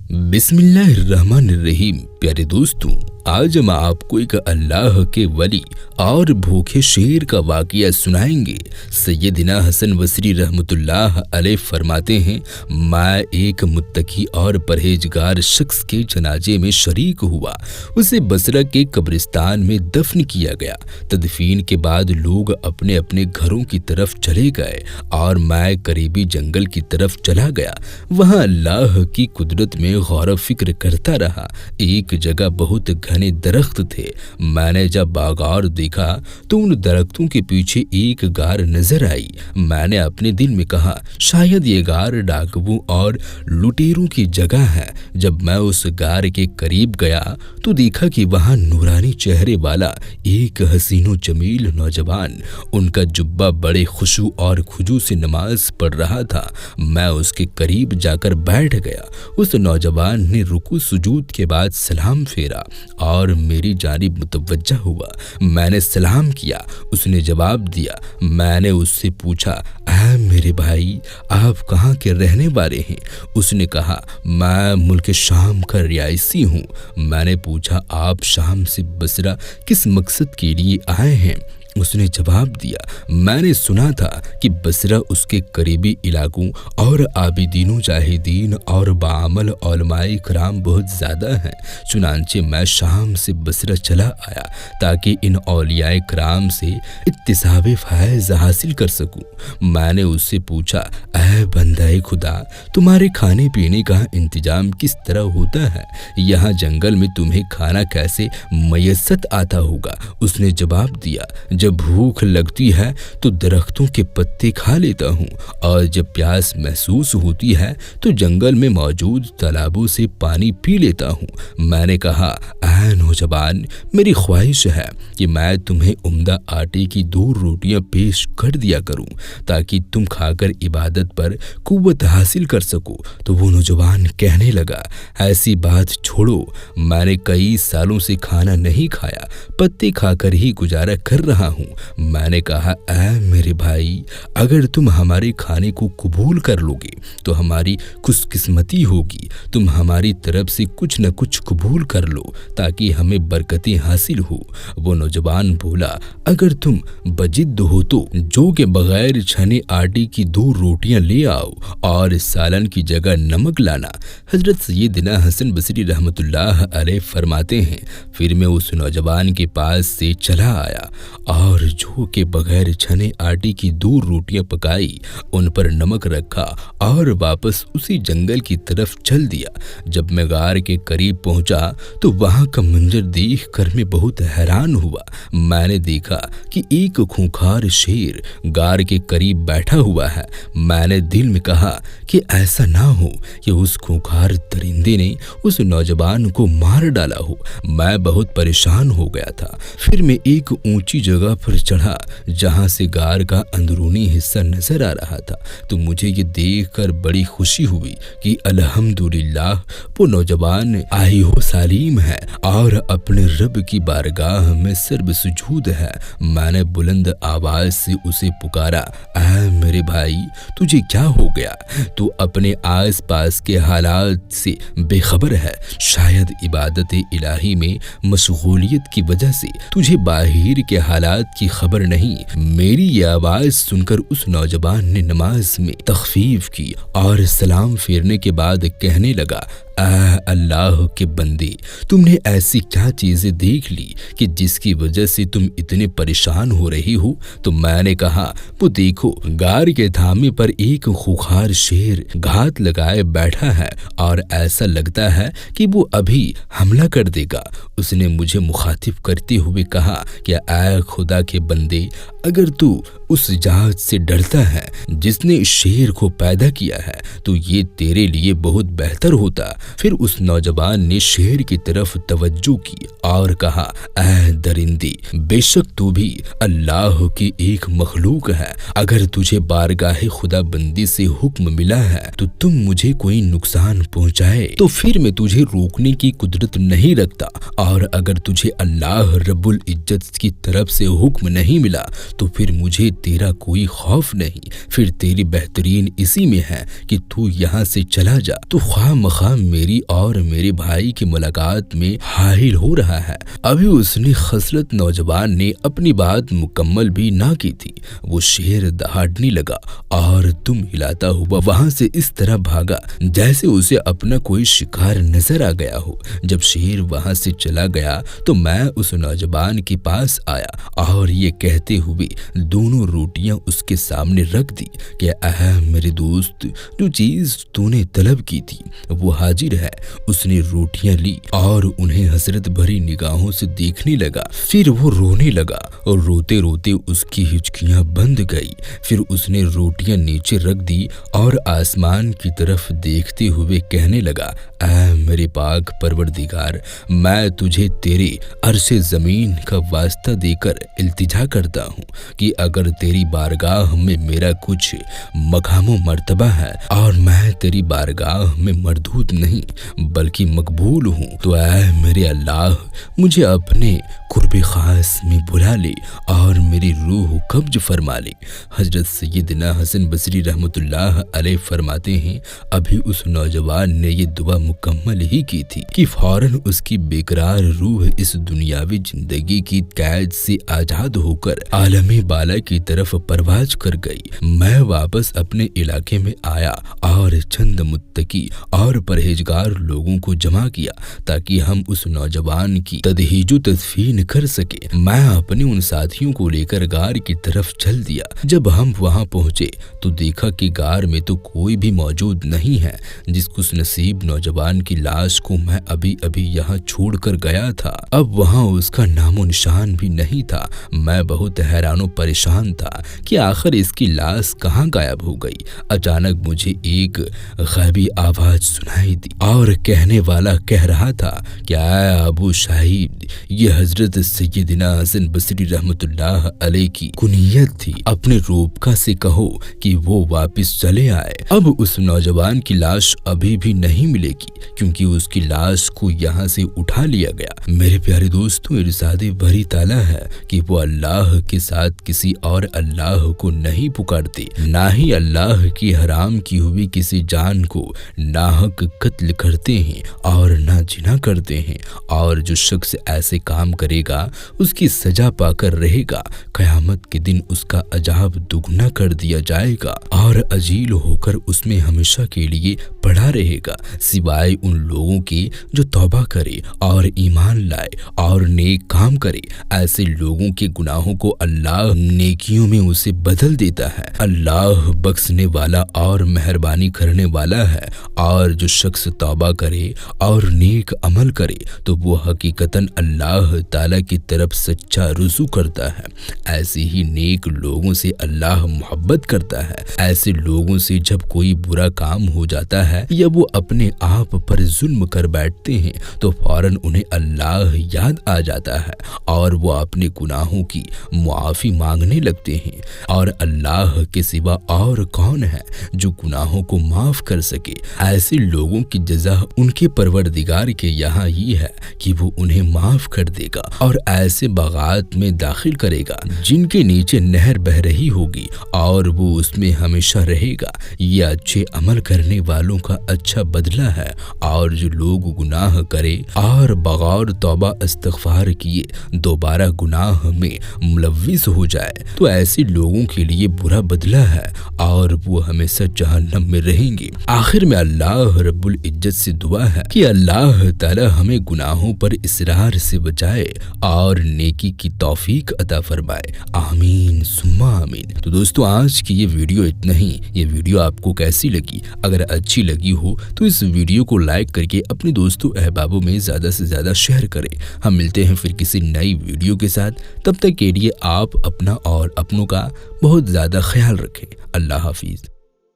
बिस्मिल्लाहिर्रहमानिर्रहीम। प्यारे दोस्तों, आज हम आपको एक अल्लाह के वली और भूखे शेर का वाक़या सुनाएंगे। सैयदना हसन बसरी रहमतुल्लाह अलैह फरमाते हैं, मैं एक मुत्तकी और परहेजगार शख्स के जनाजे में शरीक हुआ। उसे बसरा के कब्रिस्तान में दफन किया गया। तदफीन के बाद लोग अपने अपने घरों की तरफ चले गए और मैं करीबी जंगल की तरफ चला गया। वहाँ अल्लाह की कुदरत में गौर फिक्र करता रहा। एक जगह बहुत घने दरख्त थे। मैंने जब बागार देखा तो उन दरख्तों के पीछे एक गार नजर आई। मैंने अपने दिल में कहा, शायद ये गार डाकुओं और लुटेरों की जगह है। जब मैं उस गार के करीब गया तो देखा कि वहां नूरानी चेहरे वाला एक हसीनो जमील नौजवान, उनका जुब्बा बड़े खुशू और खुजू से नमाज पढ़ रहा था। मैं उसके करीब जाकर बैठ गया। उस नौजवान ने रुकू सुजूद के बाद सलाम फेरा और मेरी जानिब मुतवज्जा हुआ। मैंने सलाम किया, उसने जवाब दिया। मैंने उससे पूछा, ऐ मेरे भाई, आप कहाँ के रहने वाले हैं? उसने कहा, मैं मुल्क शाम का रियासी हूँ। मैंने पूछा, आप शाम से बसरा किस मकसद के लिए आए हैं? उसने जवाब दिया, मैंने सुना था कि बसरा उसके करीबी इलाकों और आबिदीनों जाहिदीन और बामल उलमाए कराम बहुत ज़्यादा हैं। चुनांचे मैं शाम से बसरा चला आया ताकि इन औलियाए कराम से इत्तिसाबे फैज़ हासिल कर सकूं। मैंने उससे पूछा, ऐ बंदाए खुदा, तुम्हारे खाने पीने का इंतजाम किस तरह होता है? यहाँ जंगल में तुम्हें खाना कैसे मयस्सर आता होगा? उसने जवाब दिया, जब भूख लगती है तो दरख्तों के पत्ते खा लेता हूँ और जब प्यास महसूस होती है तो जंगल में मौजूद तालाबों से पानी पी लेता हूँ। मैंने कहा, ऐ नौजवान, मेरी ख्वाहिश है कि मैं तुम्हें उम्दा आटे की 2 रोटियां पेश कर दिया करूं ताकि तुम खाकर इबादत पर कुव्वत हासिल कर सको। तो वो नौजवान कहने लगा, ऐसी बात छोड़ो, मैंने कई सालों से खाना नहीं खाया, पत्ते खाकर ही गुजारा कर रहा हूँ। मैंने कहा, ऐ मेरे भाई, अगर तुम हमारे खाने को कबूल कर लोगे तो हमारी खुशकिस्मती होगी। तुम हमारी तरफ से कुछ न कुछ कबूल कर लो ताकि हमें बरकतें हासिल हो। वो नौजवान बोला, अगर तुम बजिद्द हो तो जो के बगैर छने आटे की 2 रोटियां ले आओ और सालन की जगह नमक लाना। हजरत सैयदना हसन बसरी रहमतुल्लाह अलैह फरमाते हैं, फिर मैं उस नौजवान के पास से चला आया और जो के बगैर छने आटे की 2 रोटियां पकाई, उन पर नमक रखा और वापस उसी जंगल की तरफ चल दिया। जब मैं गार के करीब पहुंचा तो वहां का मंजर देख कर मैं बहुत हैरान हुआ। मैंने देखा कि एक खूंखार शेर गार के करीब बैठा हुआ है। मैंने दिल में कहा कि ऐसा ना हो कि उस खूंखार दरिंदे ने उस नौजवान को मार डाला हो। मैं बहुत परेशान हो गया था। फिर मैं एक ऊंची जगह पर चढ़ा जहां से गार का अंदरूनी हिस्सा नजर आ रहा था। तो मुझे ये देखकर बड़ी खुशी हुई कि अल्हम्दुलिल्लाह वो नौजवान आई हो सालीम है और अपने रब की बारगाह में सर्ब सुजूद है। मैंने बुलंद आवाज से उसे पुकारा, ऐ मेरे भाई, तुझे क्या हो गया? तू अपने आस पास के हालात से बेखबर है। शायद इबादत इलाही में मशगूलियत की वजह से तुझे बाहिर के हालात की खबर नहीं। मेरी ये आवाज सुनकर उस नौजवान ने नमाज में तखफीफ की और सलाम फेरने के बाद कहने लगा, अल्लाह के बंदे, तुमने ऐसी क्या चीजें देख ली कि जिसकी वजह से तुम इतने परेशान हो रही हो? तो मैंने कहा, वो देखो, गार के थामे पर एक खूंखार शेर घात लगाए बैठा है और ऐसा लगता है कि वो अभी हमला कर देगा। उसने मुझे मुखातिब करते हुए कहा कि ऐ खुदा के बंदे, अगर तू उस जात से डरता है जिसने इस शेर को पैदा किया है तो ये तेरे लिए बहुत बेहतर होता। फिर उस नौजवान ने शेर की तरफ तवज्जो की और कहा, ऐ दरिंदे, बेशक तू भी अल्लाह की एक मखलूक है। अगर तुझे बारगाहे खुदा बंदी से हुक्म मिला है तो तुम मुझे कोई नुकसान पहुंचाए तो फिर मैं तुझे रोकने की कुदरत नहीं रखता, और अगर तुझे अल्लाह रब्बुल इज्जत की तरफ से हुक्म नहीं मिला तो फिर मुझे तेरा कोई खौफ नहीं। फिर तेरी बेहतरीन इसी में है कि तू यहाँ से चला जा। तो खामखा मेरी और मेरे भाई की मुलाकात में हाहिल हो रहा है। अभी उसने खसलत नौजवान ने अपनी बात मुकम्मल भी ना की थी, वो शेर दहाड़ने लगा और दुम हिलाता हुआ वहां से इस तरह भागा जैसे उसे अपना कोई शिकार नजर आ गया हो। जब शेर वहां से चला गया तो मैं उस नौजवान के पास आया और ये कहते हुए दोनों रोटियां उसके सामने रख दी कि अह मेरे दोस्त, जो चीज तूने तलब की थी वो हाजिर है। उसने रोटियां ली और उन्हें हसरत भरी निगाहों से देखने लगा। फिर वो रोने लगा और रोते रोते उसकी हिचकियां बंद गई। फिर उसने रोटियां नीचे रख दी और आसमान की तरफ देखते हुए कहने लगा, ऐ मेरे पाक परवरदिगार, मैं तुझे तेरे अरशे ज़मीन का वास्ता देकर इल्तिजा करता हूँ कि अगर तेरी बारगाह में मेरा कुछ मकाम मर्तबा है और मैं तेरी बारगाह में मरदूद नहीं बल्कि मकबूल हूँ, तो ऐ मेरे अल्लाह मुझे अपने कुर्ब खास में बुला ले और मेरी रूह कब्ज फरमा ले। हजरत सैयदना हसन बसरी रहमतुल्लाह अलैह फरमाते हैं, अभी उस नौजवान ने ये दुआ मुकम्मल ही की थी कि फौरन उसकी बेकरार रूह इस दुनियावी जिंदगी की कैद से आजाद होकर आलमे बाला की तरफ परवाज कर गई। मैं वापस अपने इलाके में आया और चंद मुत्तकी और परहेजगार लोगों को जमा किया ताकि हम उस नौजवान की तदहीजो तदफीन कर सके। मैं अपने उन साथियों को लेकर गार की तरफ चल दिया। जब हम वहां पहुंचे तो देखा कि गार में तो कोई भी मौजूद नहीं है। जिस खुशनसीब नौजवान की लाश को मैं अभी अभी यहाँ छोड़ कर गया था, अब वहाँ उसका नामो निशान भी नहीं था। मैं बहुत हैरान परेशान था कि आखिर इसकी लाश कहाँ गायब हो गई। अचानक मुझे एक गैबी आवाज सुनाई दी और कहने वाला कह रहा था कि आए अबू शाहिद, ये हजरत सैयदना हसन बसरी रहमतुल्लाह अलैह की कुनियत थी। अपने रोबका से कहो कि वो वापस चले आए। अब उस नौजवान की लाश अभी भी नहीं मिलेगी क्योंकि उसकी लाश को यहाँ से उठा लिया गया। मेरे प्यारे दोस्तों, इरशादे बरी ताला है कि वो अल्लाह के साथ किसी और अल्लाह को नहीं पुकारते, ना ही अल्लाह की हराम की हुई किसी जान को नाहक कत्ल करते हैं और ना जिना करते हैं। और जो शख्स ऐसे काम करेगा उसकी सजा पाकर रहेगा। कयामत के दिन उसका अजाब दुगना कर दिया जाएगा और अजील होकर उसमें हमेशा के लिए पड़ा रहेगा, सिवाय उन लोगों के जो तौबा करे और ईमान लाए और नेक काम करे। ऐसे लोगों के गुनाहों को अल्लाह नेकियों में उसे बदल देता है। अल्लाह बख्शने वाला और मेहरबानी करने वाला है। और जो शख्स तौबा करे और नेक अमल करे तो वो हकीकतन अल्लाह ताला की तरफ सच्चा रुजू करता है। ऐसे ही नेक लोगों से अल्लाह मोहब्बत करता है। ऐसे लोगों से जब कोई बुरा काम हो जाता है या वो अपने आप पर जुल्म कर बैठते हैं तो फौरन उन्हें अल्लाह याद आ जाता है और वो अपने गुनाहों की मुआफ़ी मांगने लगते हैं। और अल्लाह के सिवा और कौन है जो गुनाहों को माफ़ कर सके। ऐसे लोगों की जज़ा उनके परवरदिगार के यहाँ ही है कि वो उन्हें माफ़ कर देगा और ऐसे बागात में दाखिल करेगा जिनके नीचे नहर बह रही होगी और वो उसमें हमेशा रहेगा। ये अच्छे अमल करने वालों का अच्छा बदला है। और जो लोग गुनाह करे और बगौर तौबा इस्तिग़फ़ार किए दोबारा गुनाह में मुलव्विस हो जाए तो ऐसे लोगों के लिए बुरा बदला है और वो हमेशा जहन्नम में रहेंगे। आखिर में अल्लाह रब्बुल इज्जत से दुआ है कि अल्लाह ताला हमें गुनाहों पर इसरार से बचाए और नेकी की तौफीक अता फरमाए। आमीन सुम्मा आमीन। तो दोस्तों, आज की ये वीडियो इतना ही। ये वीडियो आपको कैसी लगी? अगर अच्छी लगी हो तो इस वीडियो को लाइक करके अपने दोस्तों अहबाबों में ज़्यादा से ज़्यादा शेयर करें। हम मिलते हैं फिर किसी नई वीडियो के साथ। तब तक के लिए आप अपना और अपनों का बहुत ज़्यादा ख्याल रखें। अल्लाह हाफिज़।